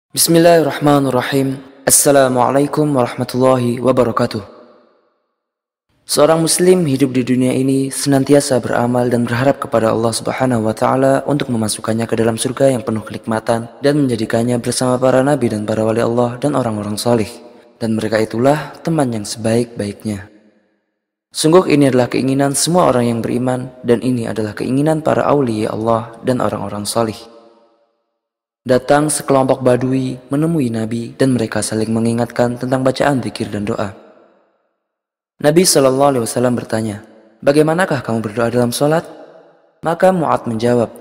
Bismillahirrahmanirrahim. Assalamualaikum warahmatullahi wabarakatuh. Seorang muslim hidup di dunia ini senantiasa beramal dan berharap kepada Allah Subhanahu wa taala untuk memasukkannya ke dalam surga yang penuh kenikmatan dan menjadikannya bersama para nabi dan para wali Allah dan orang-orang saleh. Dan mereka itulah teman yang sebaik-baiknya. Sungguh ini adalah keinginan semua orang yang beriman, dan ini adalah keinginan para aulia Allah dan orang-orang saleh. Datang sekelompok badui menemui Nabi dan mereka saling mengingatkan tentang bacaan zikir dan doa. Nabi SAW bertanya, "Bagaimanakah kamu berdoa dalam sholat?" Maka Mu'adz menjawab,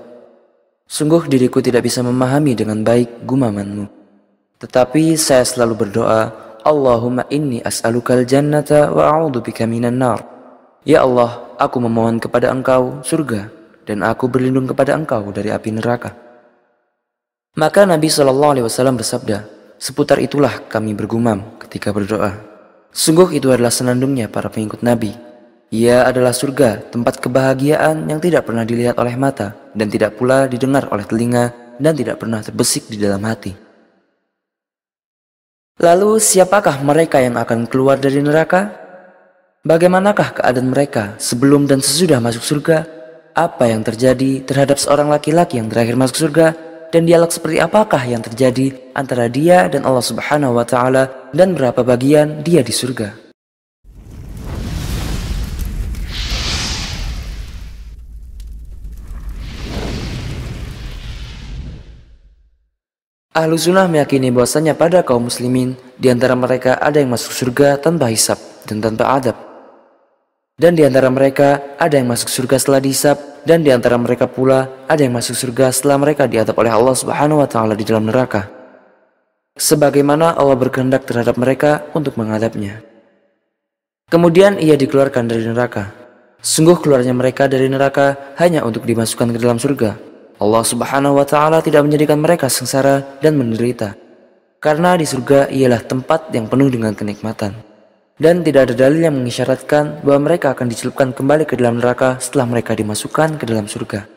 "Sungguh diriku tidak bisa memahami dengan baik gumamanmu. Tetapi saya selalu berdoa, Allahumma inni as'alukal jannata wa a'udzubika minan nar." Ya Allah, aku memohon kepada Engkau surga, dan aku berlindung kepada Engkau dari api neraka. Maka Nabi SAW bersabda, "Seputar itulah kami bergumam ketika berdoa. Sungguh itu adalah senandungnya para pengikut Nabi. Ia adalah surga, tempat kebahagiaan yang tidak pernah dilihat oleh mata, dan tidak pula didengar oleh telinga, dan tidak pernah terbesik di dalam hati." Lalu siapakah mereka yang akan keluar dari neraka? Bagaimanakah keadaan mereka sebelum dan sesudah masuk surga? Apa yang terjadi terhadap seorang laki-laki yang terakhir masuk surga? Dan dialog seperti apakah yang terjadi antara dia dan Allah Subhanahu wa taala, dan berapa bagian dia di surga? Ahlu sunnah meyakini bahwasanya pada kaum muslimin di antara mereka ada yang masuk surga tanpa hisab dan tanpa adab. Dan di antara mereka ada yang masuk surga setelah dihisab, dan di antara mereka pula ada yang masuk surga setelah mereka diadab oleh Allah Subhanahu wa taala di dalam neraka, sebagaimana Allah berkehendak terhadap mereka untuk mengadabnya. Kemudian ia dikeluarkan dari neraka. Sungguh keluarnya mereka dari neraka hanya untuk dimasukkan ke dalam surga. Allah Subhanahu wa taala tidak menjadikan mereka sengsara dan menderita, karena di surga ialah tempat yang penuh dengan kenikmatan. Dan tidak ada dalil yang mengisyaratkan bahwa mereka akan dicelupkan kembali ke dalam neraka setelah mereka dimasukkan ke dalam surga.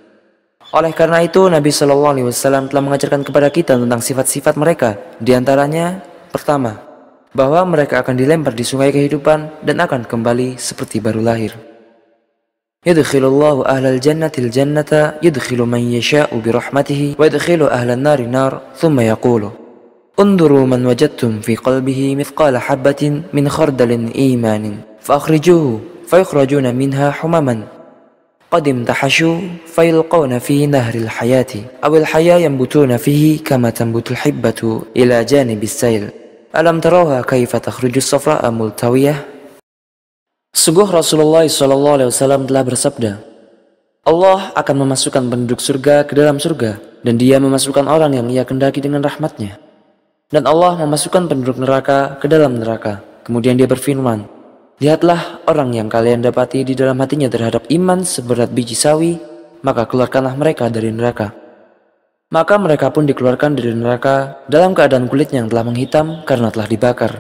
Oleh karena itu, Nabi SAW telah mengajarkan kepada kita tentang sifat-sifat mereka. Di antaranya, pertama, bahwa mereka akan dilempar di sungai kehidupan dan akan kembali seperti baru lahir. Yudkhilullahu ahlal jannatil jannata yudkhilu man yasha'u birahmatihi wa yudkhilu ahlan nari nar thumma yaqulu انظروا من وجدتم في قلبه مثقال حبة من خردل إيمان فأخرجوه فيخرجون منها حمما قد امتحشوا فيلقون في نهر الحياة أو الحياة ينبتون فيه كما تنبت الحبة إلى جانب السيل ألم تروها كيف تخرج الصفراء ملتوية. Sungguh Rasulullah SAW telah bersabda, Allah akan memasukkan penduduk surga ke dalam surga, dan dia memasukkan orang yang ia kehendaki dengan rahmatnya. Dan Allah memasukkan penduduk neraka ke dalam neraka. Kemudian dia berfirman, lihatlah orang yang kalian dapati di dalam hatinya terhadap iman seberat biji sawi, maka keluarkanlah mereka dari neraka. Maka mereka pun dikeluarkan dari neraka dalam keadaan kulitnya yang telah menghitam karena telah dibakar.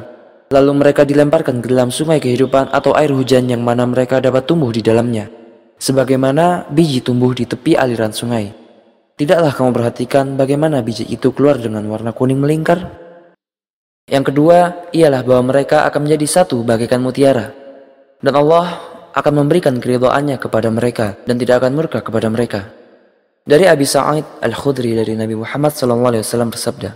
Lalu mereka dilemparkan ke dalam sungai kehidupan atau air hujan yang mana mereka dapat tumbuh di dalamnya, sebagaimana biji tumbuh di tepi aliran sungai. Tidaklah kamu perhatikan bagaimana biji itu keluar dengan warna kuning melingkar? Yang kedua ialah bahwa mereka akan menjadi satu bagaikan mutiara, dan Allah akan memberikan keridhaannya kepada mereka dan tidak akan murka kepada mereka. Dari Abi Sa'id Al-Khudri dari Nabi Muhammad SAW bersabda,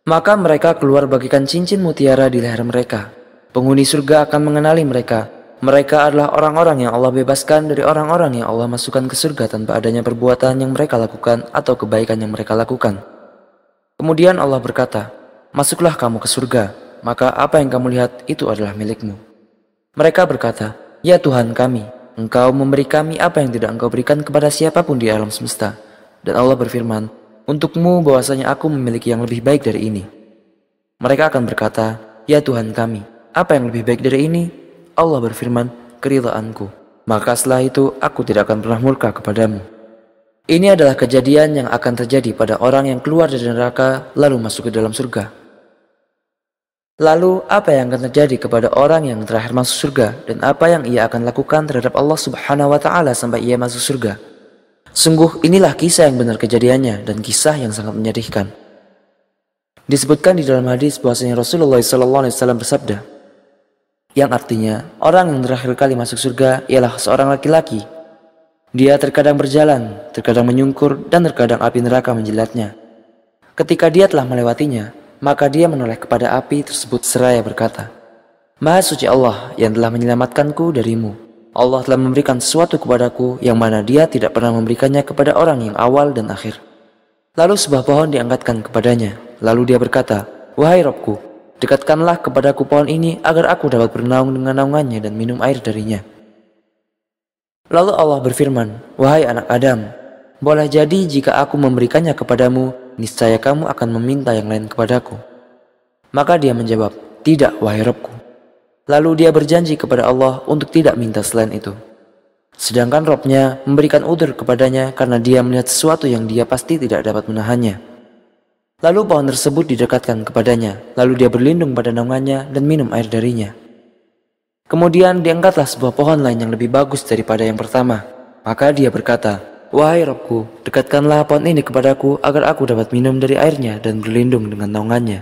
maka mereka keluar bagaikan cincin mutiara di leher mereka. Penghuni surga akan mengenali mereka. Mereka adalah orang-orang yang Allah bebaskan dari orang-orang yang Allah masukkan ke surga tanpa adanya perbuatan yang mereka lakukan atau kebaikan yang mereka lakukan. Kemudian Allah berkata, masuklah kamu ke surga, maka apa yang kamu lihat itu adalah milikmu. Mereka berkata, ya Tuhan kami, Engkau memberi kami apa yang tidak Engkau berikan kepada siapapun di alam semesta. Dan Allah berfirman, untukmu bahwasanya aku memiliki yang lebih baik dari ini. Mereka akan berkata, ya Tuhan kami, apa yang lebih baik dari ini? Allah berfirman, keridhaanku. Maka setelah itu aku tidak akan pernah murka kepadamu. Ini adalah kejadian yang akan terjadi pada orang yang keluar dari neraka lalu masuk ke dalam surga. Lalu apa yang akan terjadi kepada orang yang terakhir masuk surga, dan apa yang ia akan lakukan terhadap Allah Subhanahu wa taala sampai ia masuk surga? Sungguh inilah kisah yang benar kejadiannya, dan kisah yang sangat menyedihkan. Disebutkan di dalam hadis bahwasanya Rasulullah SAW bersabda, yang artinya orang yang terakhir kali masuk surga ialah seorang laki-laki. Dia terkadang berjalan, terkadang menyungkur, dan terkadang api neraka menjilatnya. Ketika dia telah melewatinya, maka dia menoleh kepada api tersebut seraya berkata, Maha suci Allah yang telah menyelamatkanku darimu. Allah telah memberikan sesuatu kepadaku yang mana dia tidak pernah memberikannya kepada orang yang awal dan akhir. Lalu sebuah pohon diangkatkan kepadanya. Lalu dia berkata, Wahai Rabbku, dekatkanlah kepadaku pohon ini agar aku dapat bernaung dengan naungannya dan minum air darinya. Lalu Allah berfirman, Wahai anak Adam, boleh jadi jika aku memberikannya kepadamu, niscaya kamu akan meminta yang lain kepadaku. Maka dia menjawab, Tidak, wahai Rabbku. Lalu dia berjanji kepada Allah untuk tidak minta selain itu. Sedangkan Rabbnya memberikan udzur kepadanya karena dia melihat sesuatu yang dia pasti tidak dapat menahannya. Lalu pohon tersebut didekatkan kepadanya, lalu dia berlindung pada naungannya dan minum air darinya. Kemudian diangkatlah sebuah pohon lain yang lebih bagus daripada yang pertama. Maka dia berkata, Wahai Rabbku, dekatkanlah pohon ini kepadaku agar aku dapat minum dari airnya dan berlindung dengan naungannya.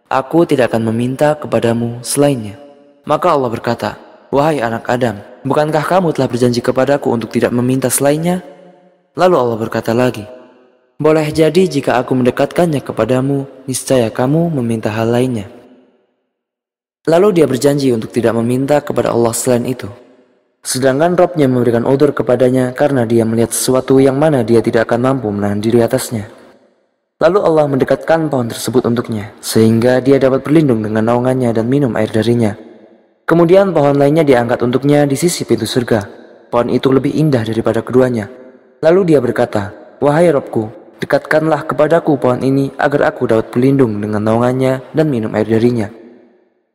Aku tidak akan meminta kepadamu selainnya. Maka Allah berkata, Wahai anak Adam, bukankah kamu telah berjanji kepadaku untuk tidak meminta selainnya? Lalu Allah berkata lagi, Boleh jadi jika aku mendekatkannya kepadamu, niscaya kamu meminta hal lainnya. Lalu dia berjanji untuk tidak meminta kepada Allah selain itu. Sedangkan Rabbnya memberikan udzur kepadanya karena dia melihat sesuatu yang mana dia tidak akan mampu menahan diri atasnya. Lalu Allah mendekatkan pohon tersebut untuknya, sehingga dia dapat berlindung dengan naungannya dan minum air darinya. Kemudian pohon lainnya diangkat untuknya di sisi pintu surga. Pohon itu lebih indah daripada keduanya. Lalu dia berkata, Wahai Rabbku, dekatkanlah kepadaku pohon ini agar aku dapat berlindung dengan naungannya dan minum air darinya.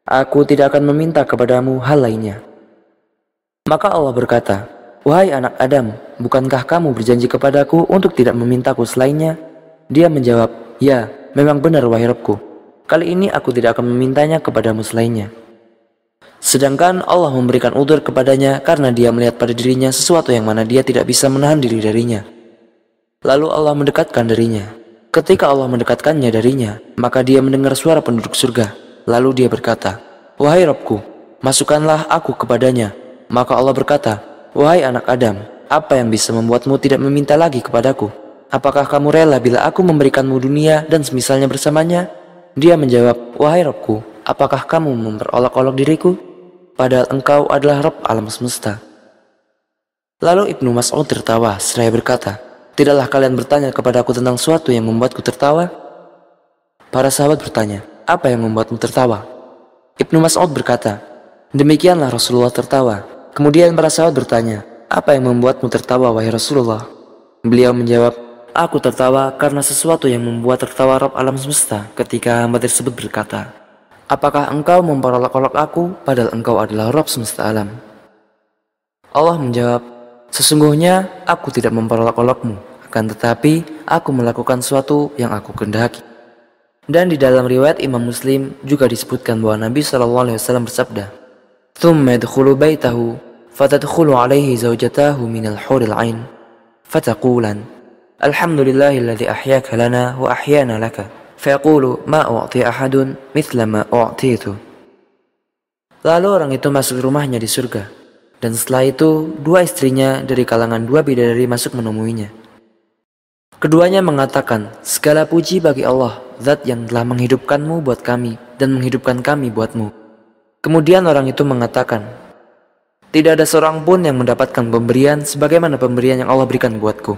Aku tidak akan meminta kepadamu hal lainnya. Maka Allah berkata, Wahai anak Adam, bukankah kamu berjanji kepadaku untuk tidak memintaku selainnya? Dia menjawab, Ya, memang benar wahai Rabbku. Kali ini aku tidak akan memintanya kepadamu selainnya. Sedangkan Allah memberikan udzur kepadanya karena dia melihat pada dirinya sesuatu yang mana dia tidak bisa menahan diri darinya. Lalu Allah mendekatkan darinya. Ketika Allah mendekatkannya darinya, maka dia mendengar suara penduduk surga. Lalu dia berkata, Wahai Rabbku, masukkanlah aku kepadanya. Maka Allah berkata, Wahai anak Adam, apa yang bisa membuatmu tidak meminta lagi kepadaku? Apakah kamu rela bila aku memberikanmu dunia dan semisalnya bersamanya? Dia menjawab, Wahai Rabbku, apakah kamu memperolok-olok diriku? Padahal engkau adalah Rabb alam semesta. Lalu Ibnu Mas'ud tertawa seraya berkata, Tidaklah kalian bertanya kepadaku tentang sesuatu yang membuatku tertawa? Para sahabat bertanya, Apa yang membuatmu tertawa? Ibnu Mas'ud berkata, Demikianlah Rasulullah tertawa. Kemudian para sahabat bertanya, Apa yang membuatmu tertawa wahai Rasulullah? Beliau menjawab, Aku tertawa karena sesuatu yang membuat tertawa Rabb alam semesta ketika hamba tersebut berkata, Apakah engkau memperolok-olok aku padahal engkau adalah Rabb semesta alam? Allah menjawab, Sesungguhnya aku tidak memperolok-olokmu, akan tetapi aku melakukan sesuatu yang aku kehendaki. Dan di dalam riwayat Imam Muslim juga disebutkan bahwa Nabi SAW bersabda, Thumma yadkhulu baitahu fatadkhulu alaihi zawjatahu minal huril ain fataqulan Alhamdulillahilladzi ahyaka lana wa ahyana laka fayaqulu ma u'ti ahadun mithla ma u'titu. Lalu orang itu masuk rumahnya di surga, dan setelah itu dua istrinya dari kalangan dua bidadari masuk menemuinya. Keduanya mengatakan, Segala puji bagi Allah, Zat yang telah menghidupkanmu buat kami dan menghidupkan kami buatmu. Kemudian orang itu mengatakan, Tidak ada seorang pun yang mendapatkan pemberian sebagaimana pemberian yang Allah berikan buatku.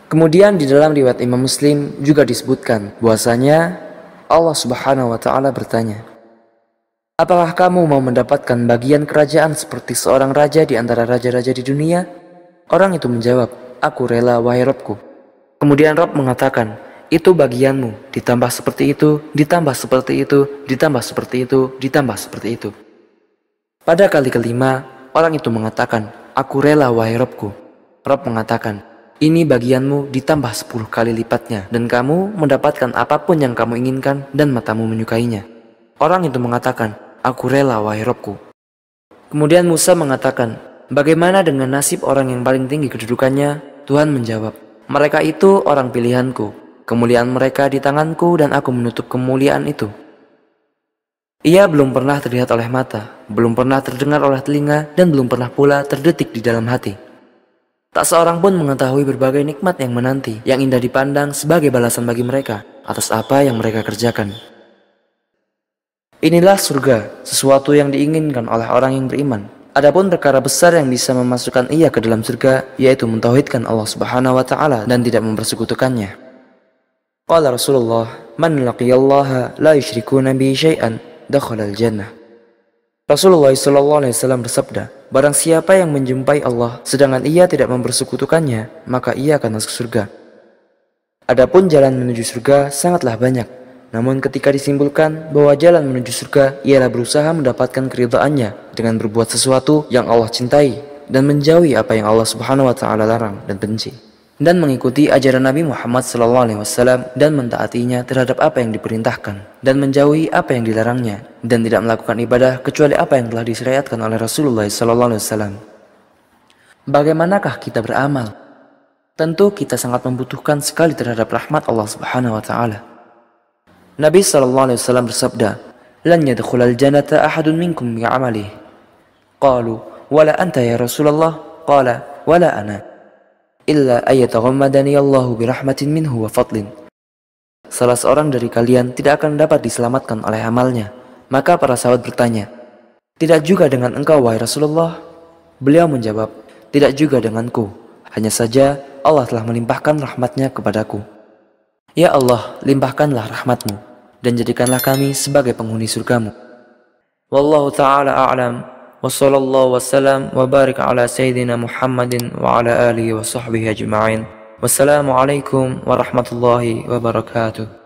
Kemudian di dalam riwayat Imam Muslim juga disebutkan bahwasanya Allah Subhanahu wa Ta'ala bertanya, Apakah kamu mau mendapatkan bagian kerajaan seperti seorang raja di antara raja-raja di dunia? Orang itu menjawab, Aku rela wahai Rabbku. Kemudian Rabb mengatakan, Itu bagianmu, ditambah seperti itu, ditambah seperti itu, ditambah seperti itu, ditambah seperti itu. Pada kali kelima, orang itu mengatakan, Aku rela wahai Rabbku. Rabb mengatakan, Ini bagianmu ditambah 10 kali lipatnya, dan kamu mendapatkan apapun yang kamu inginkan dan matamu menyukainya. Orang itu mengatakan, Aku rela wahai Rabbku. Kemudian Musa mengatakan, Bagaimana dengan nasib orang yang paling tinggi kedudukannya? Tuhan menjawab, Mereka itu orang pilihanku. kemuliaan mereka di tanganku dan aku menutup kemuliaan itu. Ia belum pernah terlihat oleh mata, belum pernah terdengar oleh telinga, dan belum pernah pula terdetik di dalam hati. Tak seorang pun mengetahui berbagai nikmat yang menanti, yang indah dipandang sebagai balasan bagi mereka atas apa yang mereka kerjakan. Inilah surga, sesuatu yang diinginkan oleh orang yang beriman. Adapun perkara besar yang bisa memasukkan ia ke dalam surga, yaitu mentauhidkan Allah Subhanahu wa Ta'ala dan tidak mempersekutukannya. Qala Rasulullah, "Man laqiyallaha la yusyrikuna bihi syai'an, dakhala al-jannah." Rasulullah SAW bersabda, barang siapa yang menjumpai Allah sedangkan ia tidak mempersekutukannya, maka ia akan masuk surga. Adapun jalan menuju surga sangatlah banyak. Namun ketika disimpulkan bahwa jalan menuju surga ialah berusaha mendapatkan keridhaannya dengan berbuat sesuatu yang Allah cintai dan menjauhi apa yang Allah Subhanahu wa Ta'ala larang dan benci, dan mengikuti ajaran Nabi Muhammad SAW dan mentaatinya terhadap apa yang diperintahkan dan menjauhi apa yang dilarangnya, dan tidak melakukan ibadah kecuali apa yang telah disyariatkan oleh Rasulullah SAW. Bagaimanakah kita beramal? Tentu kita sangat membutuhkan sekali terhadap rahmat Allah Subhanahu wa Ta'ala. Nabi SAW bersabda, "Lan yadkhulal jannata ahadun minkum bi'amalihi." Qalu, "Wala anta ya Rasulullah?" Qala, "Wala ana. Illa ayyataghammadani Allahu birahmatin minhu wa fadlin." Salah seorang dari kalian tidak akan dapat diselamatkan oleh amalnya. Maka para sahabat bertanya, "Tidak juga dengan engkau wahai Rasulullah?" Beliau menjawab, "Tidak juga denganku. Hanya saja Allah telah melimpahkan rahmatnya kepadaku." Ya Allah, limpahkanlah rahmatmu dan jadikanlah kami sebagai penghuni surgamu. Wallahu ta'ala a'lam. Wa sallallahu wasallam wa barik ala sayyidina Muhammadin wa ala alihi wa sahbihi ajma'in. Wassalamualaikum warahmatullahi wabarakatuh.